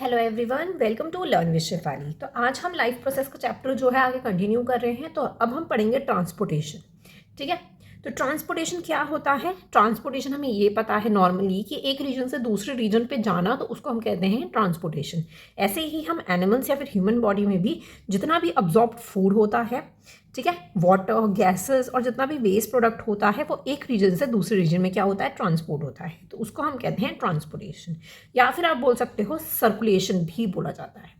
Hello everyone, welcome to learn with Shefali. तो आज हम लाइफ प्रोसेस का चैप्टर जो है आगे कंटिन्यू कर रहे हैं। तो अब हम पढ़ेंगे ट्रांसपोर्टेशन। ठीक है, तो ट्रांसपोर्टेशन क्या होता है? ट्रांसपोर्टेशन हमें ये पता है नॉर्मली कि एक रीजन से दूसरे रीजन पे जाना, तो उसको हम कहते हैं ट्रांसपोर्टेशन। ऐसे ही हम एनिमल्स या फिर ह्यूमन बॉडी में भी जितना भी अब्जॉर्ब्ड फूड होता है, ठीक है, वाटर, गैसेस और जितना भी वेस्ट प्रोडक्ट होता है, वो एक रीजन से दूसरे रीजन में क्या होता है, ट्रांसपोर्ट होता है। तो उसको हम कहते हैं ट्रांसपोर्टेशन, या फिर आप बोल सकते हो सर्कुलेशन भी बोला जाता है।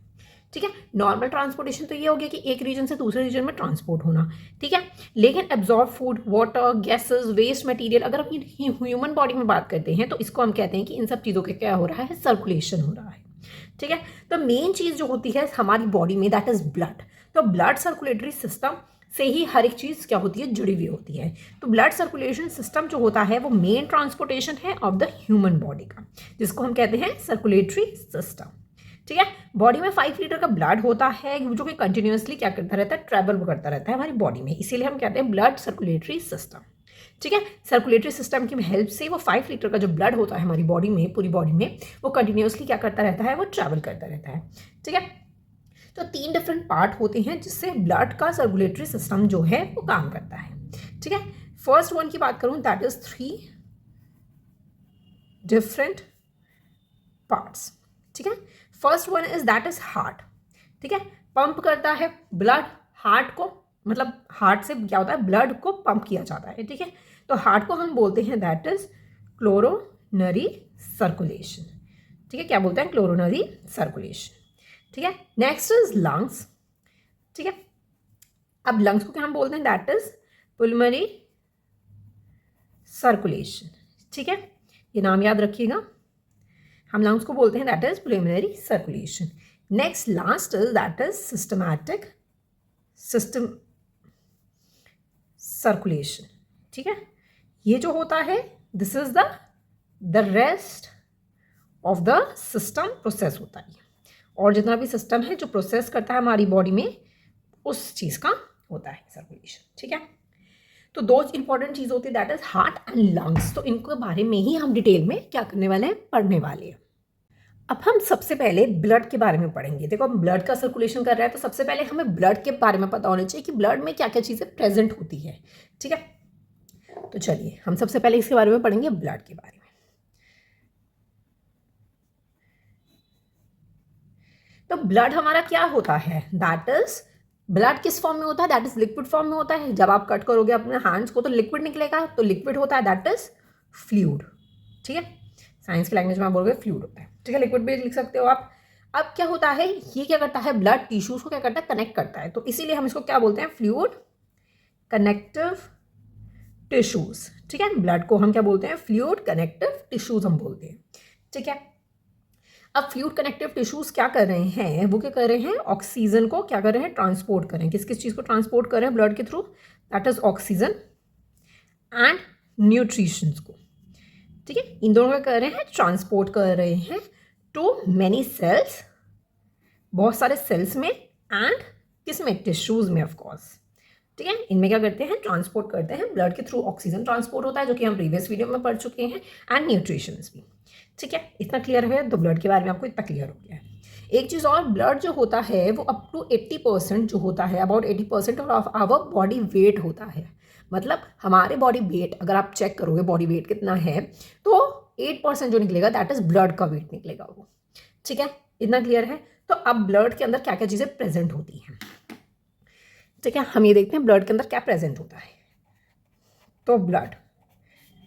ठीक है, नॉर्मल ट्रांसपोर्टेशन तो ये हो गया कि एक रीजन से दूसरे रीजन में ट्रांसपोर्ट होना। ठीक है, लेकिन absorb food, water, gases, waste material, अगर हम ह्यूमन बॉडी में बात करते हैं तो इसको हम कहते हैं कि इन सब चीज़ों का क्या हो रहा है, सर्कुलेशन हो रहा है। ठीक है, तो मेन चीज़ जो होती है हमारी बॉडी में, दैट इज ब्लड। तो ब्लड सर्कुलेटरी सिस्टम से ही हर एक चीज़ क्या होती है, जुड़ी हुई होती है। तो ब्लड सर्कुलेशन सिस्टम जो होता है वो मेन ट्रांसपोर्टेशन है ऑफ द ह्यूमन बॉडी का, जिसको हम कहते हैं सर्कुलेटरी सिस्टम। ठीक है, बॉडी में 5 लीटर का ब्लड होता है जो कि कंटिन्यूसली क्या करता रहता है, ट्रैवल करता रहता है हमारी बॉडी में, इसीलिए हम कहते हैं ब्लड सर्कुलेटरी सिस्टम। ठीक है, सर्कुलेटरी सिस्टम की हेल्प से वो 5 लीटर का जो ब्लड होता है हमारी बॉडी में, पूरी बॉडी में, वो कंटिन्यूसली क्या करता रहता है, वो ट्रैवल करता रहता है। ठीक है, तो 3 डिफरेंट पार्ट होते हैं जिससे ब्लड का सर्कुलेटरी सिस्टम जो है वो काम करता है। ठीक है, फर्स्ट वन की बात करूं, दैट इज 3 डिफरेंट पार्ट्स। ठीक है, first one is that is heart. ठीक है, पंप करता है ब्लड हार्ट को, मतलब हार्ट से क्या होता है, ब्लड को पंप किया जाता है। ठीक है, तो हार्ट को हम बोलते हैं दैट इज क्लोरोनरी सर्कुलेशन। ठीक है, क्या बोलते हैं, क्लोरोनरी सर्कुलेशन। ठीक है, नेक्स्ट इज लंग्स। ठीक है, अब लंग्स को क्या हम बोलते हैं, दैट इज पुलमरी सर्कुलेशन। ठीक है, ये नाम याद रखिएगा, हम लंग्स को बोलते हैं that is पुलमरी circulation. Next last is that is systematic system circulation. ठीक है, ये जो होता है this is the rest of the system process होता है, और जितना भी सिस्टम है जो प्रोसेस करता है हमारी बॉडी में, उस चीज़ का होता है सर्कुलेशन। ठीक है, तो दो इंपॉर्टेंट चीज़ होती है that is heart and lungs. तो इनके बारे में ही हम डिटेल में क्या करने वाले हैं, पढ़ने वाले हैं। अब हम सबसे पहले ब्लड के बारे में पढ़ेंगे। देखो, हम ब्लड का सर्कुलेशन कर रहे हैं तो सबसे पहले हमें ब्लड के बारे में पता होना चाहिए कि ब्लड में क्या क्या चीज़ें प्रेजेंट होती है। ठीक है, तो चलिए हम सबसे पहले इसके बारे में पढ़ेंगे, ब्लड के बारे में। तो ब्लड हमारा क्या होता है, दैट इज, ब्लड किस फॉर्म में होता है, दैट इज लिक्विड फॉर्म में होता है। जब आप कट करोगे अपने हैंड्स को तो लिक्विड निकलेगा, तो लिक्विड होता है दैट इज फ्लूइड। ठीक है, साइंस की लैंग्वेज में आप बोलोगे फ्लूइड होता है। ठीक है, लिक्विड भी लिख सकते हो आप। अब क्या होता है, ये क्या करता है, ब्लड टिश्यूज को क्या करता है, कनेक्ट करता है। तो इसीलिए हम इसको क्या बोलते हैं, फ्लूइड कनेक्टिव टिश्यूज। ठीक है, ब्लड को हम क्या बोलते हैं, फ्लूइड कनेक्टिव टिश्यूज हम बोलते हैं। ठीक है, अब फ्लूइड कनेक्टिव टिश्यूज क्या कर रहे हैं, वो क्या कर रहे हैं, ऑक्सीजन को क्या कर रहे हैं, ट्रांसपोर्ट कर रहे हैं। किस किस चीज़ को ट्रांसपोर्ट कर रहे हैं ब्लड के through, that is oxygen and nutritions को। ठीक है, इन दोनों का कर रहे हैं, ट्रांसपोर्ट कर रहे हैं टू मैनी सेल्स, बहुत सारे सेल्स में, एंड किस में, टिश्यूज में ऑफकोर्स। ठीक है, इनमें क्या करते हैं, ट्रांसपोर्ट करते हैं। ब्लड के थ्रू ऑक्सीजन ट्रांसपोर्ट होता है जो कि हम प्रीवियस वीडियो में पढ़ चुके हैं, एंड न्यूट्रिशंस भी। ठीक है, इतना क्लियर है, तो ब्लड के बारे में आपको इतना क्लियर हो गया है। एक चीज़ और, ब्लड जो होता है वो अप टू 80% जो होता है, about 80% of our body weight होता है। मतलब हमारे बॉडी वेट अगर आप चेक करोगे बॉडी वेट कितना है, तो 8% जो निकलेगा दैट इज ब्लड का वेट निकलेगा वो। ठीक है, इतना क्लियर है। तो अब ब्लड के अंदर क्या क्या चीज़ें प्रेजेंट होती हैं। ठीक है, हम ये देखते हैं ब्लड के अंदर क्या प्रेजेंट होता है। तो ब्लड,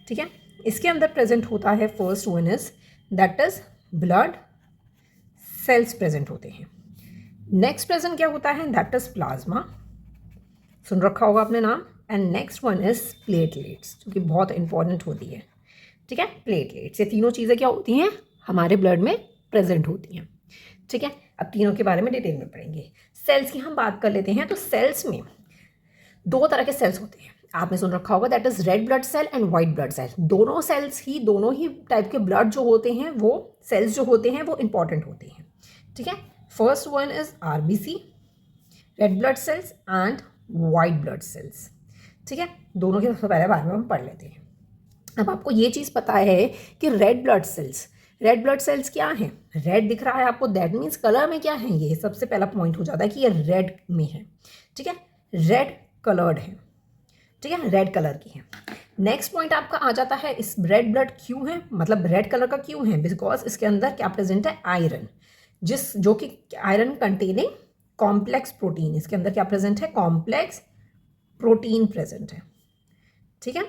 ठीक है, इसके अंदर प्रेजेंट होता है, first one is that is blood cells present होते हैं। नेक्स्ट प्रेजेंट क्या होता है, दैट इज प्लाज्मा, सुन रखा होगा आपने नाम। And next one is platelets, जो कि बहुत इंपॉर्टेंट होती है। ठीक है, प्लेटलेट्स, ये तीनों चीज़ें क्या होती हैं, हमारे ब्लड में प्रेजेंट होती हैं। ठीक है, अब तीनों के बारे में डिटेल में पढ़ेंगे। सेल्स की हम बात कर लेते हैं। तो सेल्स में 2 तरह के सेल्स होते हैं, आपने सुन रखा होगा, that is red blood cell and white blood cell. दोनों ही टाइप के ब्लड जो होते हैं, वो सेल्स जो होते हैं वो इंपॉर्टेंट होते हैं। ठीक है, first one is RBC, red blood cells and white blood cells. ठीक है, दोनों के सबसे पहले बारे में हम पढ़ लेते हैं। अब आपको ये चीज़ पता है कि red blood cells red blood cells क्या हैं? रेड दिख रहा है आपको, दैट मीन्स कलर में क्या है, ये सबसे पहला पॉइंट हो जाता है कि ये रेड में है, ठीक है, रेड कलर्ड है, ठीक है, रेड कलर की है। नेक्स्ट पॉइंट आपका आ जाता है, इस रेड ब्लड क्यों है, मतलब रेड कलर का क्यों है, बिकॉज इसके अंदर क्या प्रेजेंट है, आयरन, जो कि आयरन कंटेनिंग कॉम्प्लेक्स प्रोटीन, इसके अंदर क्या प्रेजेंट है, कॉम्प्लेक्स प्रोटीन प्रेजेंट है, ठीक है,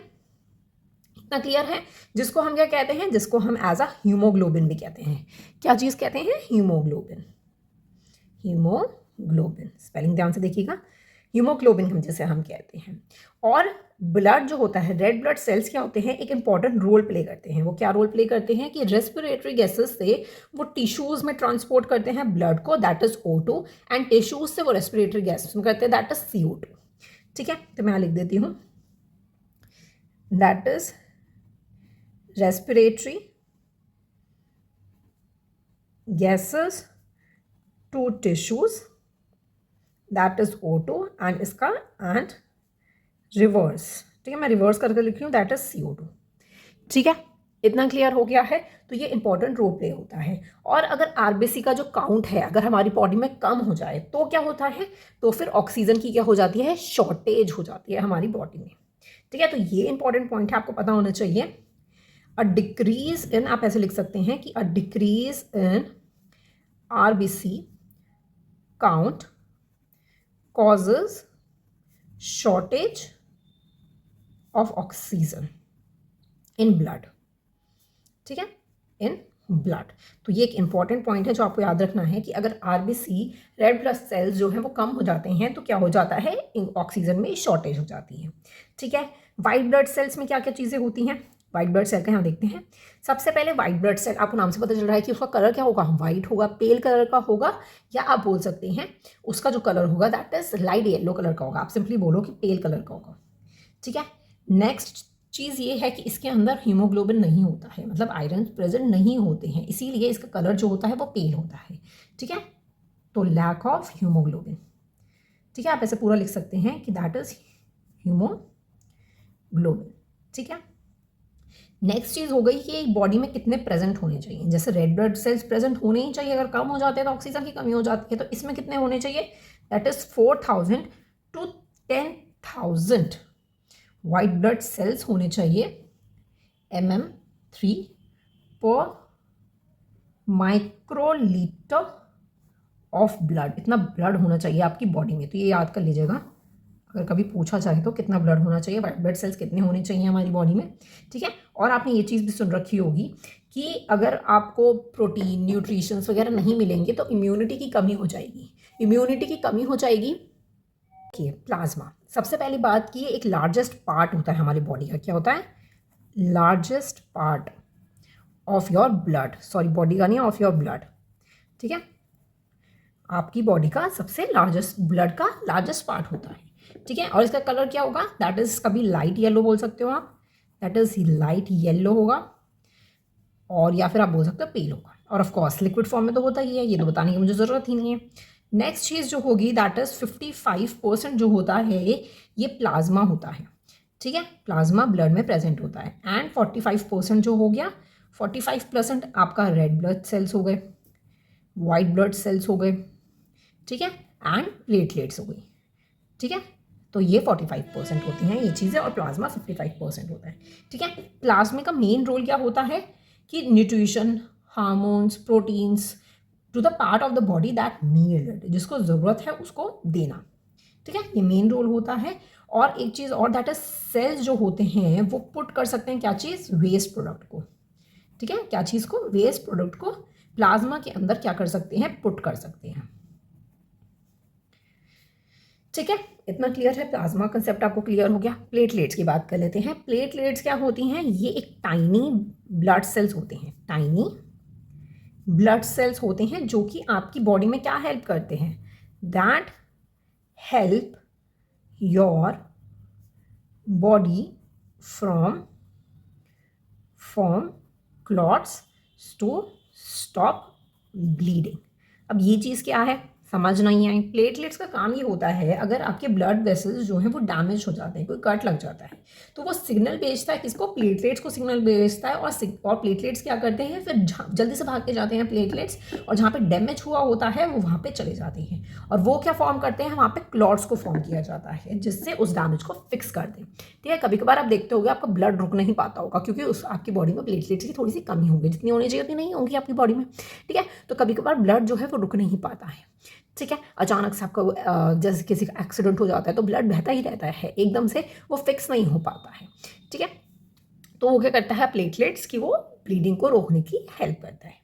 इतना क्लियर है। जिसको हम क्या कहते हैं, जिसको हम एज अ हीमोग्लोबिन भी कहते हैं। क्या चीज़ कहते हैं, हीमोग्लोबिन, हीमोग्लोबिन, स्पेलिंग ध्यान से देखिएगा, हीमोग्लोबिन हम जैसे हम कहते हैं। और ब्लड जो होता है, रेड ब्लड सेल्स क्या होते हैं, एक इंपॉर्टेंट रोल प्ले करते हैं। वो क्या रोल प्ले करते हैं कि रेस्पिरेटरी गैसेस से वो टिश्यूज में ट्रांसपोर्ट करते हैं ब्लड को, that is O2, and tissues से वो रेस्पिरेटरी गैसेस में करते हैं, दैट इज CO2, ठीक है। तो मैं यहाँ लिख देती हूँ, that is respiratory gases to tissues, that is O2, and इसका and reverse, ठीक है, मैं रिवर्स करके लिख रही हूँ, दैट इज CO2, ठीक है, इतना क्लियर हो गया है। तो ये इंपॉर्टेंट रोल प्ले होता है। और अगर आरबीसी का जो काउंट है अगर हमारी बॉडी में कम हो जाए तो क्या होता है, तो फिर ऑक्सीजन की क्या हो जाती है, शॉर्टेज हो जाती है हमारी बॉडी में, ठीक है। तो ये इंपॉर्टेंट पॉइंट है, आपको पता होना चाहिए। अ डिक्रीज इन, आप ऐसे लिख सकते हैं कि a decrease in RBC count causes shortage of oxygen in blood, ठीक है, इन ब्लड। तो ये एक इंपॉर्टेंट पॉइंट है जो आपको याद रखना है कि अगर RBC रेड ब्लड सेल्स जो हैं वो कम हो जाते हैं तो क्या हो जाता है, ऑक्सीजन में शॉर्टेज हो जाती है, ठीक है। वाइट ब्लड सेल्स में क्या क्या चीज़ें होती हैं, वाइट ब्लड सेल का यहाँ देखते हैं। सबसे पहले वाइट ब्लड सेल, आपको नाम से पता चल रहा है कि उसका कलर क्या होगा, वाइट होगा, पेल कलर का होगा, या आप बोल सकते हैं उसका जो कलर होगा that is light yellow colour का होगा, आप सिंपली बोलो कि पेल कलर का होगा, ठीक है। नेक्स्ट चीज़ ये है कि इसके अंदर हीमोग्लोबिन नहीं होता है, मतलब आयरन प्रेजेंट नहीं होते हैं, इसीलिए इसका कलर जो होता है वो पेल होता है, ठीक है। तो लैक ऑफ हीमोग्लोबिन, ठीक है, आप ऐसे पूरा लिख सकते हैं कि दैट इज हीमोग्लोबिन, ठीक है। नेक्स्ट चीज़ हो गई कि बॉडी में कितने प्रेजेंट होने चाहिए, जैसे रेड ब्लड सेल्स प्रेजेंट होने ही चाहिए, अगर कम हो जाते हैं तो ऑक्सीजन की कमी हो जाती है, तो इसमें कितने होने चाहिए, that is 4000 to 10,000 white blood cells होने चाहिए MM3 पर माइक्रोलीटर ऑफ ब्लड, इतना ब्लड होना चाहिए आपकी बॉडी में। तो ये याद कर लीजिएगा, अगर कभी पूछा जाए तो कितना ब्लड होना चाहिए, वाइट ब्लड सेल्स कितने होने चाहिए हमारी बॉडी में, ठीक है। और आपने ये चीज़ भी सुन रखी होगी कि अगर आपको प्रोटीन, न्यूट्रिशंस वगैरह नहीं मिलेंगे तो इम्यूनिटी की कमी हो जाएगी, इम्यूनिटी की कमी हो जाएगी। कि प्लाज्मा, सबसे पहली बात की एक लार्जेस्ट पार्ट होता है हमारी बॉडी का, क्या होता है, largest part of your blood, sorry body का नहीं, ऑफ योर ब्लड, ठीक है, आपकी बॉडी का सबसे लार्जेस्ट, ब्लड का लार्जेस्ट पार्ट होता है, ठीक है। और इसका कलर क्या होगा, दैट इज कभी लाइट येलो बोल सकते हो आप, दैट इज लाइट येलो होगा, और या फिर आप बोल सकते हो पेल होगा, और ऑफ कोर्स लिक्विड फॉर्म में तो होता ही है, ये तो बताने की मुझे ज़रूरत ही नहीं है। नेक्स्ट चीज़ जो होगी दैट इज 55% जो होता है ये प्लाज्मा होता है, ठीक है, प्लाज्मा ब्लड में प्रेजेंट होता है। एंड 45% जो हो गया, 45% आपका रेड ब्लड सेल्स हो गए, वाइट ब्लड सेल्स हो गए, ठीक है, एंड प्लेटलेट्स हो गई, ठीक है। तो ये 45% होती हैं ये चीज़ें, और प्लाज्मा 55% होता है, ठीक है। प्लाज्मा का मेन रोल क्या होता है कि nutrition, hormones, proteins to the part of the body that need, जिसको ज़रूरत है उसको देना, ठीक है, ये मेन रोल होता है। और एक चीज़ और, दैट इज सेल्स जो होते हैं वो पुट कर सकते हैं क्या चीज़, वेस्ट प्रोडक्ट को, ठीक है, क्या चीज़ को, वेस्ट प्रोडक्ट को प्लाज्मा के अंदर क्या कर सकते हैं, पुट कर सकते हैं, ठीक है। इतना क्लियर है, प्लाज्मा कंसेप्ट आपको क्लियर हो गया। प्लेटलेट्स की बात कर लेते हैं। प्लेटलेट्स क्या होती हैं, ये एक टाइनी ब्लड सेल्स होते हैं, टाइनी ब्लड सेल्स होते हैं जो कि आपकी बॉडी में क्या हेल्प करते हैं, that help your body from form clots to stop bleeding. अब ये चीज़ क्या है, समझ नहीं आई। प्लेटलेट्स का काम ये होता है, अगर आपके ब्लड वेसल्स जो हैं वो डैमेज हो जाते हैं, कोई कट लग जाता है, तो वो सिग्नल भेजता है किसको, प्लेटलेट्स को सिग्नल भेजता है। और प्लेटलेट्स क्या करते हैं, फिर जल्दी से भाग के जाते हैं प्लेटलेट्स, और जहाँ पे डैमेज हुआ होता है वो वहाँ पे चले जाते हैं, और वो क्या फॉर्म करते हैं, वहाँ पे क्लॉट्स को फॉर्म किया जाता है जिससे उस डैमेज को फिक्स कर दें। ठीक है, कभी कभार आप देखते होगे आपका ब्लड रुक नहीं पाता होगा, क्योंकि उस आपकी बॉडी में प्लेटलेट्स की थोड़ी सी कमी होगी, जितनी होनी चाहिए उतनी नहीं होगी आपकी बॉडी में। ठीक है, तो कभी कभार ब्लड जो है वो रुक नहीं पाता है। ठीक है, अचानक से आपका जैसे किसी का एक्सीडेंट हो जाता है तो ब्लड बहता ही रहता है, एकदम से वो फिक्स नहीं हो पाता है। ठीक है, तो वो क्या करता है प्लेटलेट्स की, वो ब्लीडिंग को रोकने की हेल्प करता है।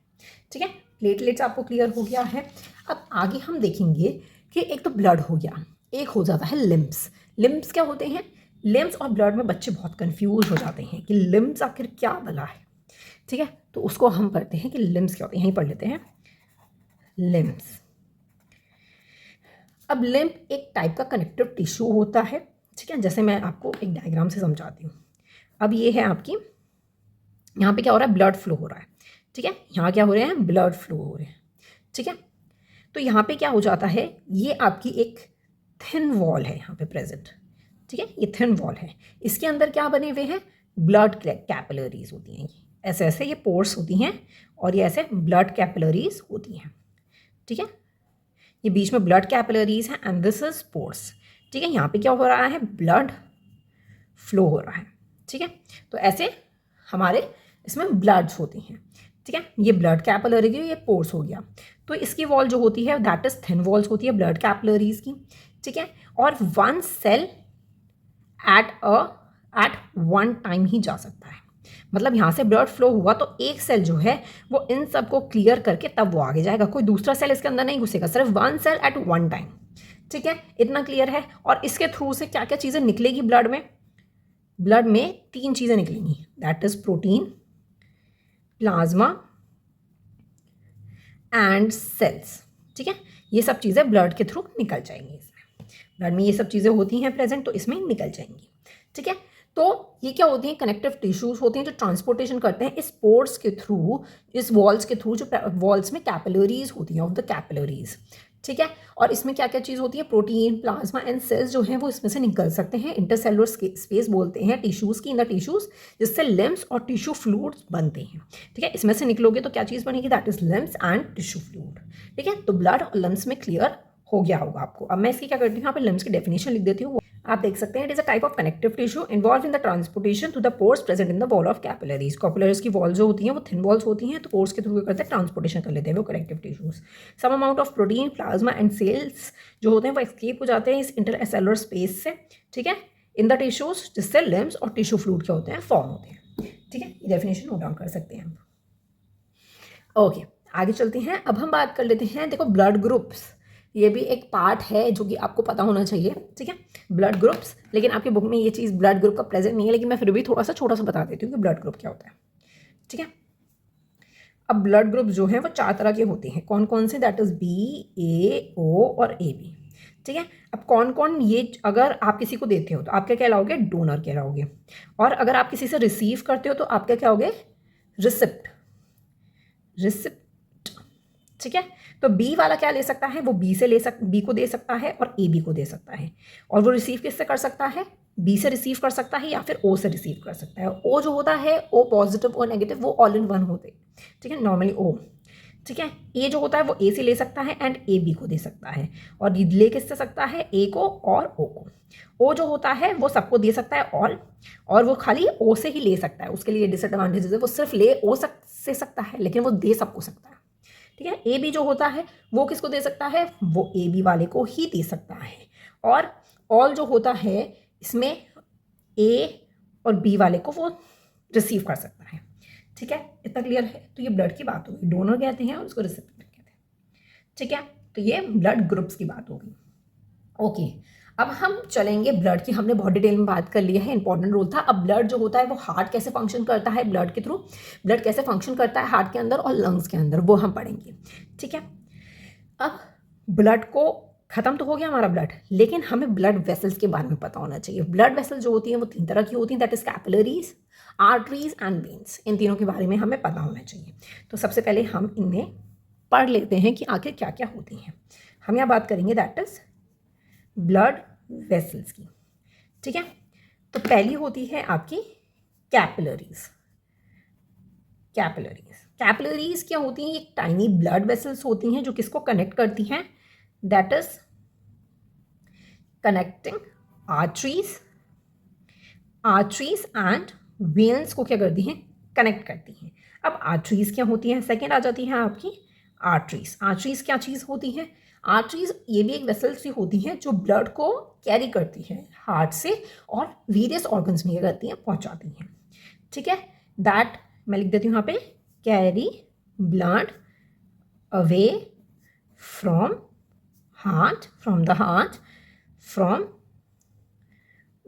ठीक है, प्लेटलेट्स आपको क्लियर हो गया है। अब आगे हम देखेंगे कि एक तो ब्लड हो गया, एक हो जाता है लिम्स। लिम्स क्या होते हैं, लिम्स और ब्लड में बच्चे बहुत कंफ्यूज हो जाते हैं कि लिम्स आखिर क्या बला है। ठीक है, तो उसको हम पढ़ते हैं कि लिम्स क्या होते हैं, यहीं पढ़ लेते हैं लिम्स। अब लिम्फ एक टाइप का कनेक्टिव टिश्यू होता है। ठीक है, जैसे मैं आपको एक डायग्राम से समझाती हूँ। अब ये है आपकी, यहाँ पे क्या हो रहा है, ब्लड फ्लो हो रहा है। ठीक है, यहाँ क्या हो रहे हैं, ब्लड फ्लो हो रहे हैं। ठीक है, तो यहाँ पे क्या हो जाता है, ये आपकी एक थिन वॉल है यहाँ पे प्रेजेंट। ठीक है, ये थिन वॉल है, इसके अंदर क्या बने हुए हैं, ब्लड कैपिलरीज होती हैं। ऐसे ऐसे ये पोर्स होती हैं, और ये ऐसे ब्लड कैपिलरीज होती हैं। ठीक है, ये बीच में ब्लड कैपिलरीज हैं एंड दिस इज पोर्स। ठीक है, यहाँ पे क्या हो रहा है, ब्लड फ्लो हो रहा है। ठीक है, तो ऐसे हमारे इसमें ब्लड्स होती हैं। ठीक है, ये ब्लड कैपिलरी की, ये पोर्स हो गया। तो इसकी वॉल जो होती है दैट इज थिन वॉल्स होती है ब्लड कैपिलरीज की। ठीक है, और one cell at one time ही जा सकता है। मतलब यहाँ से ब्लड फ्लो हुआ तो एक सेल जो है वो इन सब को क्लियर करके तब वो आगे जाएगा, कोई दूसरा सेल इसके अंदर नहीं घुसेगा, सिर्फ one cell at one time. ठीक है, इतना क्लियर है। और इसके थ्रू से क्या क्या चीज़ें निकलेगी ब्लड में, ब्लड में 3 चीज़ें निकलेंगी, that is protein, plasma and cells. ठीक है, ये सब चीज़ें ब्लड के थ्रू निकल जाएंगी, इसमें ब्लड में ये सब चीज़ें होती हैं प्रेजेंट, तो इसमें निकल जाएंगी। ठीक है, तो ये क्या होती हैं, कनेक्टिव टिश्यूज होते हैं जो ट्रांसपोर्टेशन करते हैं इस पोर्स के थ्रू, इस वॉल्स के थ्रू, जो वॉल्स में कैपिलरीज होती हैं, ऑफ द कैपिलरीज। ठीक है, और इसमें क्या क्या चीज़ होती है, प्रोटीन, प्लाज्मा एंड सेल्स जो हैं वो इसमें से निकल सकते हैं। इंटरसेलुलर स्पेस बोलते हैं टिश्यूज़ की, इन द टिश्यूज़, जिससे लिम्स और टिश्यू फ्लूइड्स बनते हैं। ठीक है, इसमें से निकलोगे तो क्या चीज़ बनेगी, that is limbs and tissue fluid. ठीक है, तो ब्लड और लिम्स में क्लियर हो गया होगा आपको। अब मैं इसकी क्या करती हूँ, यहाँ पे लिम्स की डेफिनेशन लिख देती हूँ। आप देख सकते हैं, it is a type of connective tissue involve in the transportation to the pores present in the wall of capillaries. Capillaries की वॉल जो होती हैं वो थिन वॉल्स होती हैं, तो पोर्स के थ्रू करते हैं ट्रांसपोर्टेशन कर लेते हैं वो connective tissues. Some amount of protein, plasma and cells जो होते हैं वो एस्केप हो जाते हैं इस इंटरसेलुलर स्पेस से। ठीक है, इन द टिश्यूज, जिससे लिम्स और टिश्यू फ्लूइड क्या होते हैं, फॉर्म होते हैं। ठीक है, ये डेफिनेशन नोट डाउन कर सकते हैं आप। ओके, आगे चलते हैं। अब हम बात कर लेते हैं, देखो ब्लड ग्रुप्स, ये भी एक पार्ट है जो कि आपको पता होना चाहिए। ठीक है, ब्लड ग्रुप्स, लेकिन आपकी बुक में ये चीज़ ब्लड ग्रुप का प्रेजेंट नहीं है, लेकिन मैं फिर भी थोड़ा सा छोटा सा बता देती हूँ कि ब्लड ग्रुप क्या होता है। ठीक है, अब ब्लड ग्रुप जो है वो 4 तरह के होते हैं। कौन कौन से, दैट इज बी, ए, ओ और ए बी। ठीक है, अब कौन कौन, ये अगर आप किसी को देते हो तो आप क्या कहलाओगे, डोनर कहलाओगे, और अगर आप किसी से रिसीव करते हो तो आप क्या कहोगे, रिसिप्ट। ठीक है, तो बी वाला क्या ले सकता है, वो बी को दे सकता है और ए बी को दे सकता है। और वो रिसीव किससे कर सकता है, बी से रिसीव कर सकता है या फिर ओ से रिसीव कर सकता है। ओ जो होता है, ओ पॉजिटिव और नेगेटिव, वो ऑल इन वन होते हैं। ठीक है, नॉर्मली ओ। ठीक है, ए जो होता है वो ए से ले सकता है एंड ए बी को दे सकता है, और ले किससे सकता है, ए को और ओ को। ओ जो होता है वो सबको दे सकता है ऑल, और वो खाली ओ से ही ले सकता है। उसके लिए डिसएडवांटेजेस है, वो सिर्फ ले ओ से सकता है, लेकिन वो दे सबको सकता है। ठीक है, ए बी जो होता है वो किसको दे सकता है, वो ए बी वाले को ही दे सकता है। और ऑल जो होता है इसमें ए और बी वाले को वो रिसीव कर सकता है। ठीक है, इतना क्लियर है। तो ये ब्लड की बात होगी, डोनर कहते हैं और उसको रिसिपिएंट कहते हैं। ठीक है, तो ये ब्लड ग्रुप्स की बात होगी। ओके, अब हम चलेंगे ब्लड की, हमने बहुत डिटेल में बात कर लिया है, इंपॉर्टेंट रोल था। अब ब्लड जो होता है वो हार्ट कैसे फंक्शन करता है, ब्लड के थ्रू ब्लड कैसे फंक्शन करता है हार्ट के अंदर और लंग्स के अंदर, वो हम पढ़ेंगे। ठीक है, अब ब्लड को खत्म तो हो गया हमारा ब्लड, लेकिन हमें ब्लड वेसल्स के बारे में पता होना चाहिए। ब्लड वेसल जो होती हैं वो 3 तरह की होती हैं, that is capillaries, arteries and veins. इन तीनों के बारे में हमें पता होना चाहिए। तो सबसे पहले हम इनमें पढ़ लेते हैं कि आखिर क्या क्या होती हैं। हम यहाँ बात करेंगे दैट इज ब्लड वेसल्स की, ठीक है। तो पहली होती है आपकी कैपिलरीज। कैपिलरीज क्या होती हैं? एक टाइनी ब्लड वेसल्स होती हैं जो किसको कनेक्ट करती हैं, that is connecting arteries and veins को क्या करती हैं, कनेक्ट करती हैं। अब आर्टरीज क्या होती हैं, सेकेंड आ जाती हैं आपकी आर्टरीज क्या चीज़ होती हैं? आर्टरीज ये भी एक वेसल्स ही होती हैं जो ब्लड को कैरी करती है हार्ट से और वेरियस ऑर्गन्स में करती हैं, पहुंचाती हैं, ठीक है। दैट मैं लिख देती हूँ यहाँ पे, carry blood away from the heart from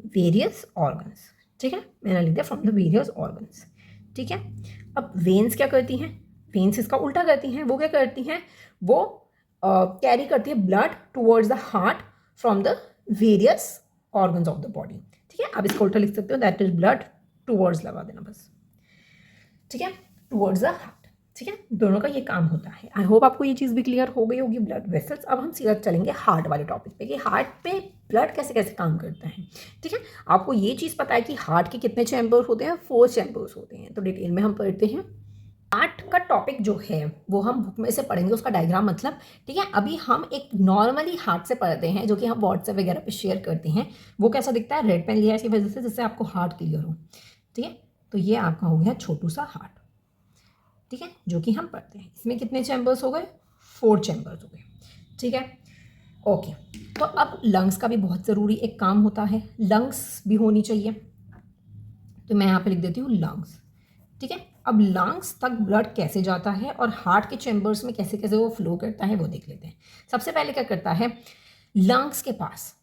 various organs, ठीक है। मैंने लिख दिया फ्रॉम द वेरियस ऑर्गन्स, ठीक है। अब वेन्स क्या करती हैं? वेन्स इसका उल्टा करती हैं। वो क्या करती हैं? वो कैरी करती है blood towards the heart from the various organs of the body, ठीक है। आप इसका उल्टा लिख सकते हो, दैट इज ब्लड टुवर्ड्स लगा देना बस, ठीक है, टुवर्ड्स द हार्ट, ठीक है। दोनों का ये काम होता है। आई होप आपको ये चीज़ भी क्लियर हो गई होगी, ब्लड वेसल्स। अब हम सीधा चलेंगे हार्ट वाले टॉपिक पे कि हार्ट पे ब्लड कैसे कैसे काम करता है, ठीक है। आपको ये चीज़ पता है कि हार्ट के कितने चैम्बर्स होते हैं? 4 चैम्बर्स होते हैं। तो डिटेल में हम पढ़ते हैं। हार्ट का टॉपिक जो है वो हम बुक में से पढ़ेंगे, उसका डायग्राम मतलब, ठीक है। अभी हम एक नॉर्मली हार्ट से पढ़ते हैं जो कि हम व्हाट्सएप वगैरह पे शेयर करते हैं। वो कैसा दिखता है? रेड पेन लिया इसी वजह से जिससे आपको हार्ट क्लियर हो, ठीक है। तो ये आपका हो गया छोटू सा हार्ट, ठीक है, जो कि हम पढ़ते हैं। इसमें कितने चैम्बर्स हो गए? 4 चैम्बर्स हो गए, ठीक है, ओके। तो अब लंग्स का भी बहुत ज़रूरी एक काम होता है, लंग्स भी होनी चाहिए। तो मैं यहाँ पे लिख देती हूँ लंग्स, ठीक है। अब लंग्स तक ब्लड कैसे जाता है और हार्ट के चैम्बर्स में कैसे कैसे वो फ्लो करता है वो देख लेते हैं। सबसे पहले क्या करता है, लंग्स के पास,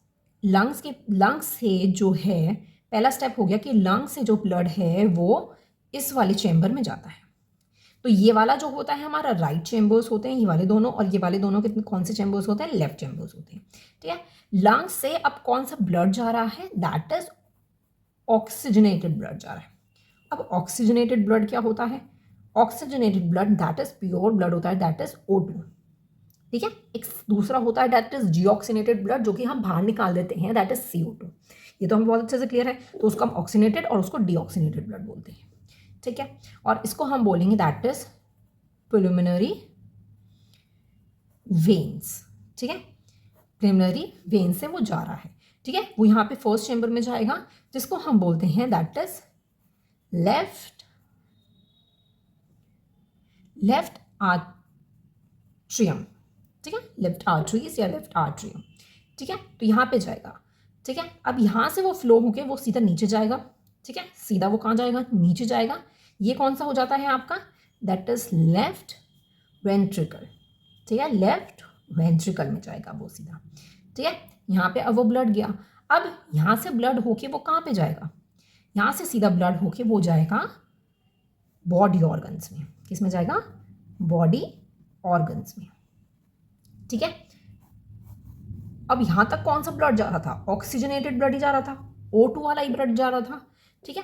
लंग्स से जो है, पहला स्टेप हो गया कि लंग्स से जो ब्लड है वो इस वाले चैम्बर में जाता है। तो ये वाला जो होता है हमारा राइट चैम्बर्स होते हैं, ये वाले दोनों, और ये वाले दोनों कितने कौन से चैम्बर्स होते हैं? लेफ्ट चैम्बर्स होते हैं, ठीक है। लंग्स से अब कौन सा ब्लड जा रहा है? दैट इज ऑक्सीजनेटेड ब्लड जा रहा है। अब ऑक्सीजनेटेड ब्लड क्या होता है? Oxygenated blood that is pure blood होता है, दैट इज O2, ठीक है। एक दूसरा होता है दैट इज डीऑक्सीनेटेड ब्लड, जो कि हम बाहर निकाल देते हैं, दैट इज CO2। ये तो हमें बहुत अच्छे से क्लियर है। तो उसको हम ऑक्सीनेटेड और उसको डीऑक्सीनेटेड ब्लड बोलते हैं, ठीक है। और इसको हम बोलेंगे दैट इज प्रिलिमिनरी वेन्स, ठीक है। प्रिलिमिनरी वेन से वो जा रहा है, ठीक है। वो यहाँ पे फर्स्ट चैम्बर में जाएगा जिसको हम बोलते हैं दैट इज लेफ्ट आर्ट्रियम, ठीक है, लेफ्ट आर्टरीज या लेफ्ट आर्ट्रियम, ठीक है। तो यहाँ पे जाएगा, ठीक है। अब यहाँ से वो फ्लो होके वो सीधा नीचे जाएगा, ठीक है, सीधा वो कहाँ जाएगा? नीचे जाएगा। ये कौन सा हो जाता है आपका? दैट इज लेफ्ट वेंट्रिकल, ठीक है, लेफ्ट वेंट्रिकल में जाएगा वो सीधा, ठीक है। यहाँ पे अब वो ब्लड गया। अब यहाँ से ब्लड होके वो कहाँ पे जाएगा? यहाँ से सीधा ब्लड होके वो जाएगा बॉडी ऑर्गन्स में। किस में जाएगा? बॉडी ऑर्गन्स में, ठीक है। अब यहाँ तक कौन सा ब्लड जा रहा था? ऑक्सीजनेटेड ब्लड ही जा रहा था, O2 वाला ही ब्लड जा रहा था, ठीक है।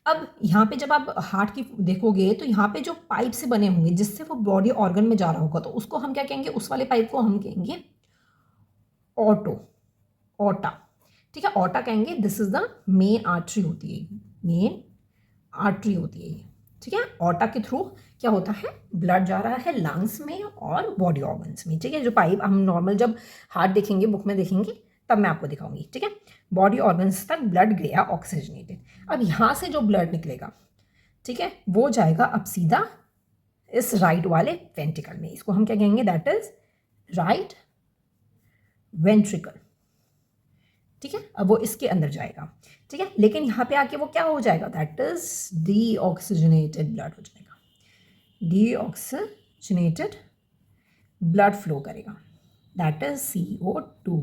अब यहाँ पे जब आप हार्ट की देखोगे तो यहाँ पे जो पाइप से बने होंगे जिससे वो बॉडी ऑर्गन में जा रहा होगा, तो उसको हम क्या कहेंगे? उस वाले पाइप को हम कहेंगे ओटा, ठीक है, ओटा कहेंगे। This is the main artery होती है, मेन आर्टरी होती है ये, ठीक है। ओटा के थ्रू क्या होता है? ब्लड जा रहा है लंग्स में और बॉडी ऑर्गन्स में, ठीक है। जो पाइप हम नॉर्मल जब हार्ट देखेंगे, बुक में देखेंगे, तब मैं आपको दिखाऊंगी, ठीक है। बॉडी ऑर्गन्स तक ब्लड गया ऑक्सीजनेटेड। अब यहाँ से जो ब्लड निकलेगा, ठीक है, वो जाएगा अब सीधा इस राइट वाले वेंट्रिकल में। इसको हम क्या कहेंगे? दैट इज राइट वेंट्रिकल, ठीक है। अब वो इसके अंदर जाएगा, ठीक है। लेकिन यहाँ पे आके वो क्या हो जाएगा? दैट इज डीऑक्सीजनेटेड ब्लड हो जाएगा, डीऑक्सीजनेटेड ब्लड फ्लो करेगा, दैट इज CO2,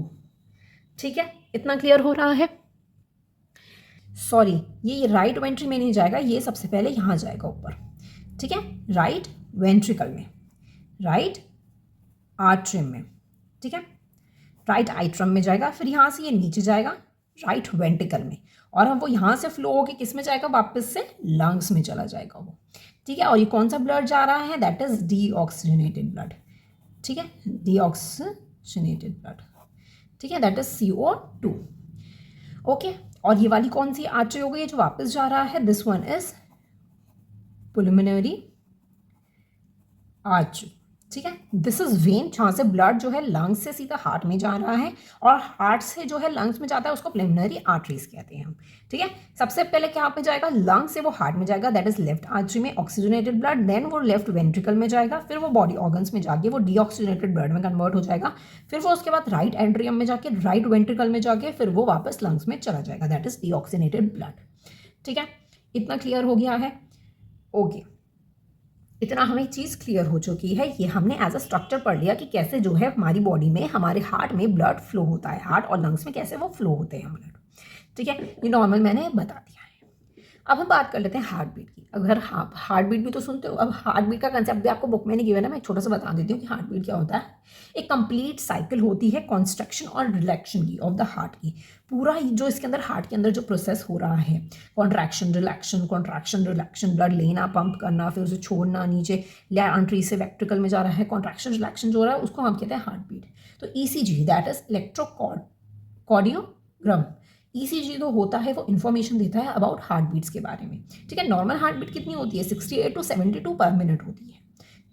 ठीक है। इतना क्लियर हो रहा है? सॉरी, ये राइट वेंट्री में नहीं जाएगा, ये सबसे पहले यहाँ जाएगा ऊपर, ठीक है, राइट वेंट्रिकल में, राइट आर्ट्रियम में, ठीक है, राइट आइट्रम में जाएगा। फिर यहाँ से ये नीचे जाएगा राइट वेंट्रिकल में, और अब वो यहाँ से फ्लो होकर किस में जाएगा? वापस से लंग्स में चला जाएगा वो, ठीक है। और ये कौन सा ब्लड जा रहा है? दैट इज डीऑक्सीजनेटेड ब्लड, ठीक है, डीऑक्सीजनेटेड डीऑक्सीजनेटेड ब्लड, ठीक है, दैट इज CO2। ओके, और ये वाली कौन सी आर्टरी हो गई जो वापस जा रहा है? दिस वन इज पुल्मोनरी आर्टरी, ठीक है। दिस इज वेन, जहाँ से ब्लड जो है लंग्स से सीधा हार्ट में जा रहा है, और हार्ट से जो है लंग्स में जाता है उसको पुल्मोनरी आर्टरीज कहते हैं हम, ठीक है। सबसे पहले क्या पे जाएगा? लंग्स से वो हार्ट में जाएगा, दैट इज लेफ्ट आर्टरी में ऑक्सीजनेटेड ब्लड, देन वो लेफ्ट वेंट्रिकल में जाएगा, फिर वो बॉडी ऑर्गन्स में जाके वो डीऑक्सीजनेटेड ब्लड में कन्वर्ट हो जाएगा, फिर वो उसके बाद राइट एंट्रियम में जाके राइट वेंट्रिकल में जाके फिर वो वापस लंग्स में चला जाएगा, दैट इज डीऑक्सीजनेटेड ब्लड, ठीक है। इतना क्लियर हो गया है? ओके, इतना हमें चीज़ क्लियर हो चुकी है। ये हमने एज अ स्ट्रक्चर पढ़ लिया कि कैसे जो है हमारी बॉडी में, हमारे हार्ट में ब्लड फ्लो होता है, हार्ट और लंग्स में कैसे वो फ्लो होते हैं ब्लड, ठीक है। ये नॉर्मल मैंने बता दिया है। अब हम बात कर लेते हैं हार्ट बीट की। अगर हार्ट बीट भी तो सुनते हो, अब हार्ट बीट का कंसेप्ट भी आपको बुक में नहीं गिवन है, मैं छोटा सा बता देती हूँ कि हार्ट बीट क्या होता है। एक कंप्लीट साइकिल होती है कॉन्स्ट्रक्शन और रिलैक्शन की ऑफ द हार्ट की। पूरा जो इसके अंदर हार्ट के अंदर जो प्रोसेस हो रहा है, कॉन्ट्रैक्शन रिलैक्शन, ब्लड लेना, पंप करना, फिर उसे छोड़ना, नीचे आर्टरी से वेंट्रिकल में जा रहा है, कॉन्ट्रैक्शन रिलैक्शन जो हो रहा है उसको हम कहते हैं हार्ट बीट। तो ECG that is electrocardiogram, ECG जो होता है वो इन्फॉर्मेशन देता है अबाउट हार्ट बीट्स के बारे में, ठीक है। नॉर्मल हार्ट बीट कितनी होती है? 68 to 72 पर मिनट होती है,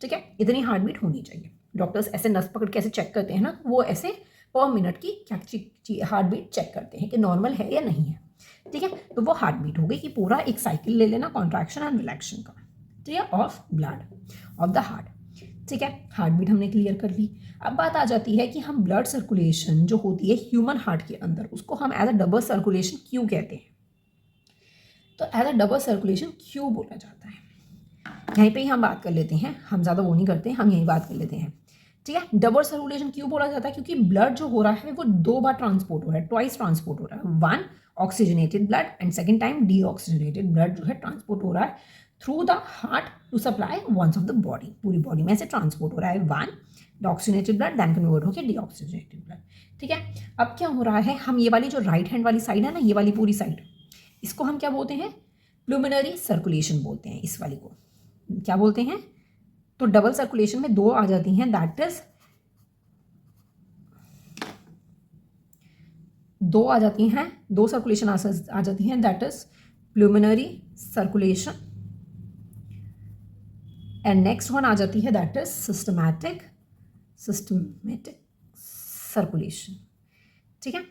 ठीक है। इतनी हार्ट बीट होनी चाहिए। डॉक्टर्स ऐसे नस पकड़ के ऐसे चेक करते हैं ना, वो ऐसे पर मिनट की क्या हार्ट बीट चेक करते हैं कि नॉर्मल है या नहीं है, ठीक है। तो वो हार्ट बीट हो गई कि पूरा एक साइकिल ले लेना कॉन्ट्रैक्शन एंड रिलैक्शन का, ठीक है, of blood of the heart, ठीक है। हार्ट बीट हमने क्लियर कर ली। अब बात आ जाती है कि हम ब्लड सर्कुलेशन जो होती है ह्यूमन हार्ट के अंदर, उसको हम एज अ डबल सर्कुलेशन क्यों कहते हैं? तो एज अ डबल सर्कुलेशन क्यों बोला जाता है, यहीं पे ही हम बात कर लेते हैं। हम ज़्यादा वो नहीं करते, हम यही बात कर लेते हैं, ठीक है। डबल सर्कुलेशन क्यों बोला जाता है? क्योंकि ब्लड जो हो रहा है वो 2 बार ट्रांसपोर्ट हो रहा है, ट्वाइस ट्रांसपोर्ट हो रहा है। 1 oxygenated blood and second time deoxygenated blood जो है ट्रांसपोर्ट हो रहा है through the heart to supply once of the body. पूरी बॉडी में से ट्रांसपोर्ट हो रहा है 1 ऑक्सीजनेटेड ब्लड, देन कन्वर्ट होकर डीऑक्सीजनेटेड ब्लड, ठीक है। अब क्या हो रहा है, हम ये वाली जो राइट हैंड वाली साइड है ना, ये वाली पूरी साइड, इसको हम क्या बोलते हैं? प्लुमिनरी सर्कुलेशन बोलते हैं। इस वाली को क्या बोलते हैं? तो डबल सर्कुलेशन में 2 आ जाती हैं, दैट इज 2 आ जाती हैं, 2 सर्कुलेशन आ जाती हैं, that is pulmonary circulation, and next one आ जाती है दैट इज सिस्टमैटिक सर्कुलेशन, ठीक है।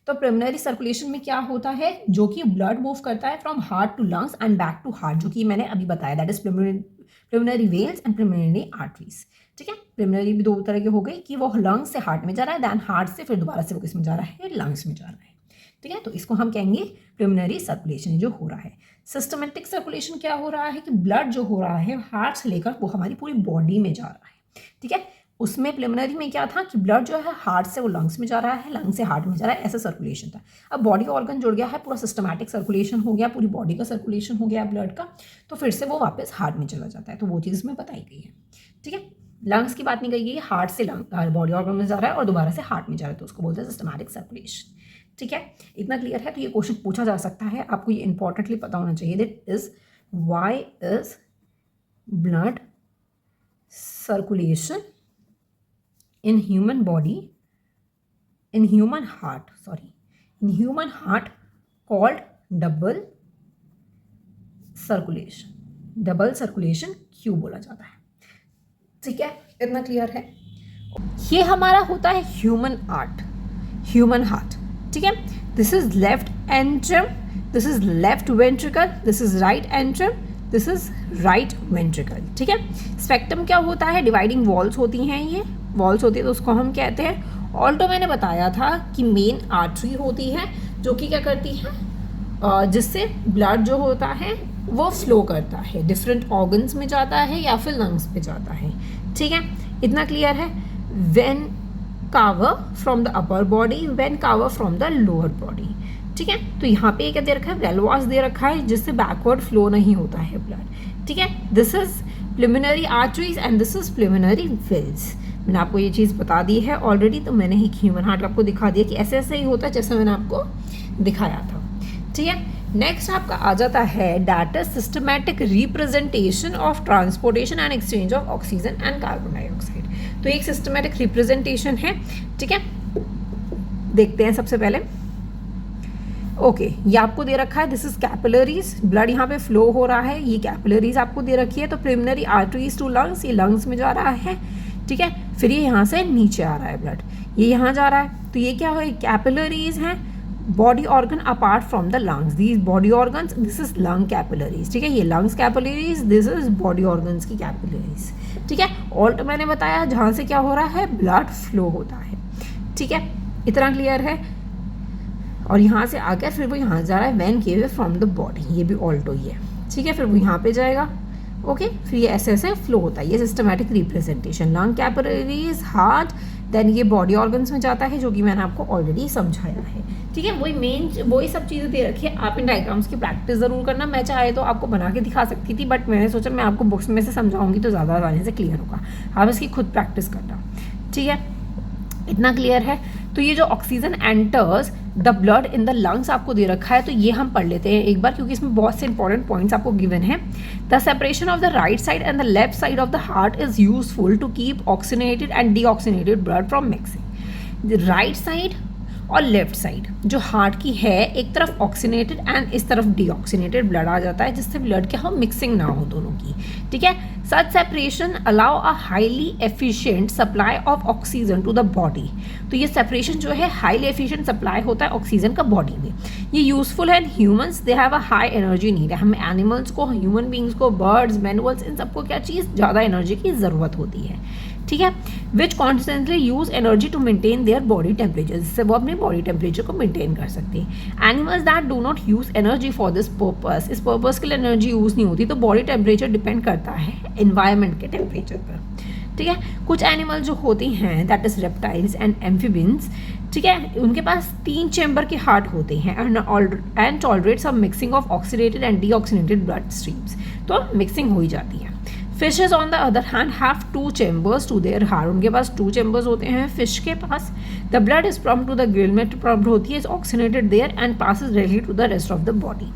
तो प्रिलिमिनरी सर्कुलेशन में क्या होता है? जो कि ब्लड मूव करता है from heart to lungs and back to heart, जो कि मैंने अभी बताया, that is preliminary veins and preliminary arteries, ठीक है। प्रिलिमिनरी भी 2 तरह की हो गई कि वो लंग्स से हार्ट में जा रहा है, दैन हार्ट से फिर दोबारा से वो किस में जा रहा है? लंग्स में जा रहा है, ठीक है। तो इसको हम कहेंगे प्रिलिमिनरी सर्कुलेशन जो हो रहा है। सिस्टमेटिक सर्कुलेशन क्या हो रहा है कि ब्लड जो हो रहा है हार्ट से लेकर वो हमारी पूरी बॉडी में जा रहा है, ठीक है। उसमें प्रिलिमिनरी में क्या था कि ब्लड जो है हार्ट से वो लंग्स में जा रहा है, लंग्स से हार्ट में जा रहा है, ऐसा सर्कुलेशन था। अब बॉडी ऑर्गन जुड़ गया है, पूरा सिस्टमैटिक सर्कुलेशन हो गया, पूरी बॉडी का सर्कुलेशन हो गया ब्लड का, तो फिर से वो वापस हार्ट में चला जाता है। तो वो चीज़ में बताई गई है, ठीक है। लंग्स की बात नहीं कही गई, हार्ट से बॉडी ऑर्गन में जा रहा है और दोबारा से हार्ट में जा रहा है, तो उसको बोलते हैं सिस्टमैटिक सर्कुलेशन, ठीक है। इतना क्लियर है? तो ये क्वेश्चन पूछा जा सकता है, आपको ये इंपॉर्टेंटली पता होना चाहिए, that is why is blood circulation in human heart called double circulation क्यों बोला जाता है, ठीक है। इतना क्लियर है? ये हमारा होता है ह्यूमन हार्ट, ठीक है। This is left antrum, this is left ventricle, this is right antrum, this is right ventricle, ठीक है। स्पेक्ट्रम क्या होता है? डिवाइडिंग वॉल्स होती हैं, ये वॉल्स होती है तो उसको हम कहते हैं। ऑल्टो मैंने बताया था कि मेन आर्टरी होती है जो कि क्या करती है, जिससे ब्लड जो होता है वो फ्लो करता है, डिफरेंट ऑर्गन्स में जाता है या फिर लंग्स पे जाता है, ठीक है। इतना क्लियर है? Vena cava from the upper body, vena cava from the lower body, ठीक है। तो यहाँ पे क्या दे रखा है? वेलवास दे रखा है, जिससे बैकवर्ड फ्लो नहीं होता है ब्लड, ठीक है। This is preliminary arteries and this is preliminary veins. मैंने आपको ये चीज़ बता दी है ऑलरेडी, तो मैंने ही ह्यूमन हार्ट आपको दिखा दिया कि ऐसे ऐसे ही होता है जैसे मैंने आपको दिखाया था, ठीक है। नेक्स्ट आपका आ जाता है that is systematic representation of transportation and exchange of oxygen and carbon dioxide. तो एक सिस्टमैटिक रिप्रेजेंटेशन है, ठीक है, देखते हैं सबसे पहले। ओके, ये आपको दे रखा है, दिस इज कैपिलरीज, ब्लड यहाँ पे फ्लो हो रहा है, ये कैपिलरीज आपको दे रखी है। तो प्रिलिमिनरी आर्टरीज टू लंग्स, ये लंग्स में जा रहा है, ठीक है, फिर ये यहाँ से नीचे आ रहा है ब्लड, ये यहाँ जा रहा है। तो ये क्या है, कैपिलरीज हैं, body organ apart from the lungs, these body organs, this is lung capillaries, ठीक है, ये lungs capillaries, this is body organs की कैपिलरीज, ठीक है। ऑल्ट मैंने बताया जहाँ से क्या हो रहा है, ब्लड फ्लो होता है, ठीक है, इतना क्लियर है। और यहाँ से आकर फिर वो यहाँ जा रहा है वैन के वे फ्रॉम द बॉडी, ये भी ऑल्टो ही है, ठीक है, फिर वो यहाँ पे जाएगा, ओके, फिर ये ऐसे ऐसे फ्लो होता है, ये systematic representation, lung capillaries, heart, then ये बॉडी ऑर्गन्स में जाता है, जो कि मैंने आपको ऑलरेडी समझाया है, ठीक है। वही सब चीज़ें दे रखी है, आप इन डायग्राम्स की प्रैक्टिस ज़रूर करना। मैं चाहे तो आपको बना के दिखा सकती थी, बट मैंने सोचा मैं आपको बुक्स में से समझाऊंगी तो ज़्यादा आसानी से क्लियर होगा, आप इसकी खुद प्रैक्टिस करना, ठीक है, इतना क्लियर है। तो ये जो oxygen enters the blood in the lungs आपको दे रखा है, तो ये हम पढ़ लेते हैं एक बार, क्योंकि इसमें बहुत से इंपॉर्टेंट पॉइंट्स आपको गिवन है। The separation of the right side and the left side of the heart is useful to keep oxygenated and deoxygenated blood from mixing. Right side और लेफ्ट साइड जो हार्ट की है, एक तरफ oxygenated and इस तरफ deoxygenated blood आ जाता है, जिससे ब्लड क्या हो, मिक्सिंग ना हो दोनों की, ठीक है। Such separation allow a highly efficient supply of oxygen to the body. तो ये सेपरेशन जो है हाईली एफिशिएंट सप्लाई होता है ऑक्सीजन का बॉडी में। ये यूजफुल है in humans, they have a high energy need. हम एनिमल्स को, ह्यूमन बींग्स को, बर्ड्स, मैनुअल्स, इन सबको क्या चीज़, ज़्यादा एनर्जी की ज़रूरत होती है, ठीक है। Which constantly use energy to maintain their body temperature, जिससे वो अपने बॉडी टेम्परेचर को मेंटेन कर सकते हैं। Animals that do not use energy for this purpose, इस पर्पस के लिए एनर्जी यूज नहीं होती, तो बॉडी टेम्परेचर डिपेंड करता है एनवायरमेंट के टेम्परेचर पर, ठीक है। कुछ एनिमल जो होती हैं, that is reptiles and amphibians, ठीक है, उनके पास 3 चैम्बर के हार्ट होते हैं and tolerate some mixing of oxygenated and deoxygenated blood streams, तो मिक्सिंग हो ही जाती है। Fishes on the other hand have 2 chambers to their heart, उनके पास 2 चैम्बर्स होते हैं फिश के पास। The blood is pumped to the gill में पम्प्ड होती है, is oxygenated there and passes directly to the rest of the body.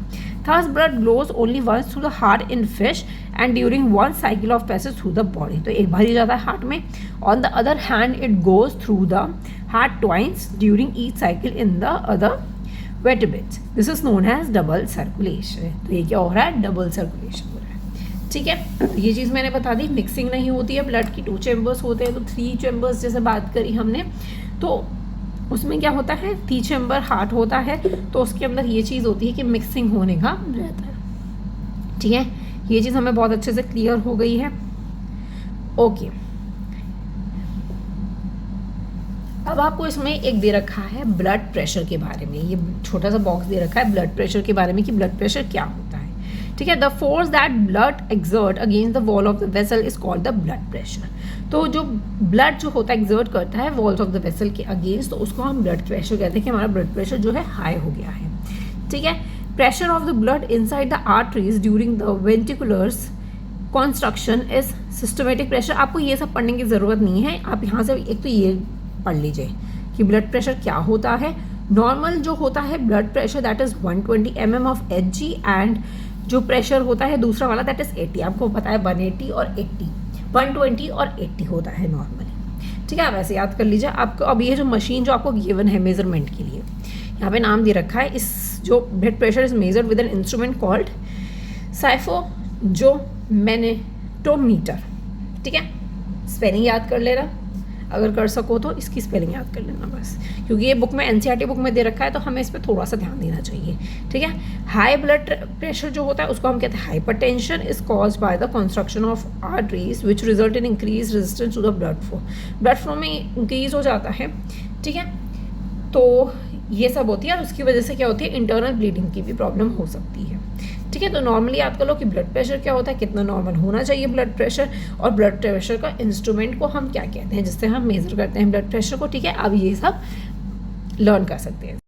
Thus blood flows only once through the heart in fish and during one cycle of passage through the body. तो एक बार ही जाता है heart में। On the other hand, it goes through the heart twice during each cycle in the other vertebrates. This is known as double circulation. तो ये क्या हो रहा है, डबल सर्कुलेशन हो रहा है, ठीक है। तो ये चीज़ मैंने बता दी, मिक्सिंग नहीं होती है, ब्लड की 2 चैम्बर्स होते हैं, तो 3 चैम्बर्स जैसे बात करी हमने, तो उसमें क्या होता है, 3 चैम्बर हार्ट होता है, तो उसके अंदर ये चीज़ होती है कि मिक्सिंग होने का रहता है, ठीक है। ये चीज़ हमें बहुत अच्छे से क्लियर हो गई है, ओके। अब आपको इसमें एक दे रखा है ब्लड प्रेशर के बारे में, ये छोटा सा बॉक्स दे रखा है ब्लड प्रेशर के बारे में कि ब्लड प्रेशर क्या होता है, ठीक है। The force that blood exert against the wall of the vessel is called the blood pressure. तो जो ब्लड जो होता है एक्सर्ट करता है वॉल्स ऑफ द वेसल के अगेंस्ट, तो उसको हम ब्लड प्रेशर कहते हैं कि हमारा ब्लड प्रेशर जो है हाई हो गया है, ठीक है। Pressure of the blood inside the arteries during the ventriculars construction is systematic pressure. आपको ये सब पढ़ने की ज़रूरत नहीं है, आप यहाँ से एक तो ये पढ़ लीजिए कि ब्लड प्रेशर क्या होता है। नॉर्मल जो होता है blood pressure that is 120 mm of Hg, and जो प्रेशर होता है दूसरा वाला दैट इज़ 80, आपको पता है 180 और 80, 120 और 80 होता है नॉर्मली, ठीक है। आप ऐसे याद कर लीजिए। आपको अब ये जो मशीन जो आपको गिवन है मेजरमेंट के लिए, यहाँ पे नाम दे रखा है, इस जो blood pressure is measured with an instrument called sphygmomanometer, ठीक है। स्पेलिंग याद कर लेना, अगर कर सको तो इसकी स्पेलिंग याद कर लेना बस, क्योंकि ये बुक में NCERT बुक में दे रखा है, तो हमें इस पर थोड़ा सा ध्यान देना चाहिए, ठीक है। हाई ब्लड प्रेशर जो होता है उसको हम कहते हैं hypertension, is caused by the construction of arteries which result in increase resistance to the blood flow. Blood flow में इंक्रीज हो जाता है, ठीक है। तो ये सब होती है, और उसकी वजह से क्या होती है, इंटरनल ब्लीडिंग की भी प्रॉब्लम हो सकती है, ठीक है। तो नॉर्मली याद कर लो कि ब्लड प्रेशर क्या होता है, कितना नॉर्मल होना चाहिए ब्लड प्रेशर, और ब्लड प्रेशर का इंस्ट्रूमेंट को हम क्या कहते हैं जिससे हम मेजर करते हैं ब्लड प्रेशर को, ठीक है। अब ये सब लर्न कर सकते हैं।